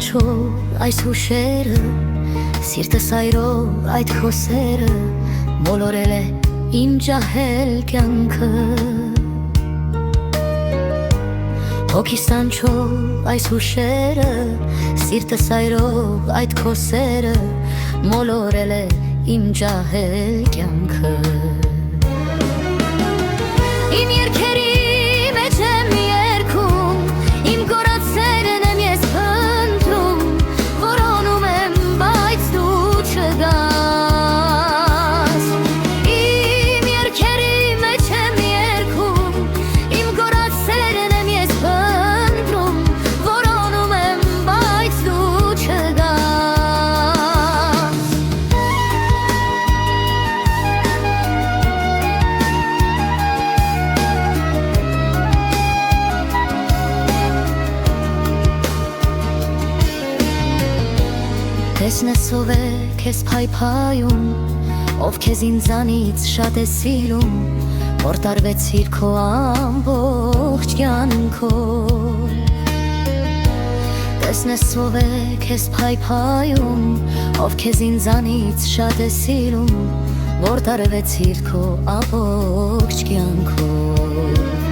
կանչող այս հուշերը, սիրտս այրող այդ քո սերը մոլորել է իմ ջահել կյանքը։ Հոգիս կանչող այս հուշերը, սիրտս այրող այդ քո սերը մոլորել է իմ ջահել կյանքը։ Իմ երգերի մեջ եմ երգում, իմ կորած սերն եմ ես փնտրում, որոնում եմ, բայց դու չգաս։ Իմ երգերի մեջ եմ երգում, իմ կորած սերն եմ ես փնտրում, որոնում եմ, բայց դու չգաս։ Տեսնես ով է քեզ փայփայում, ով քեզ ինձանից շատ է սիրում, որ տարվեցիր քո ամբողջ կյանքով։ Տեսնես ով է քեզ փայփայում, ով քեզ ինձանից շատ է սիրում, որ տարվեցիր քո ամբողջ կյանքով։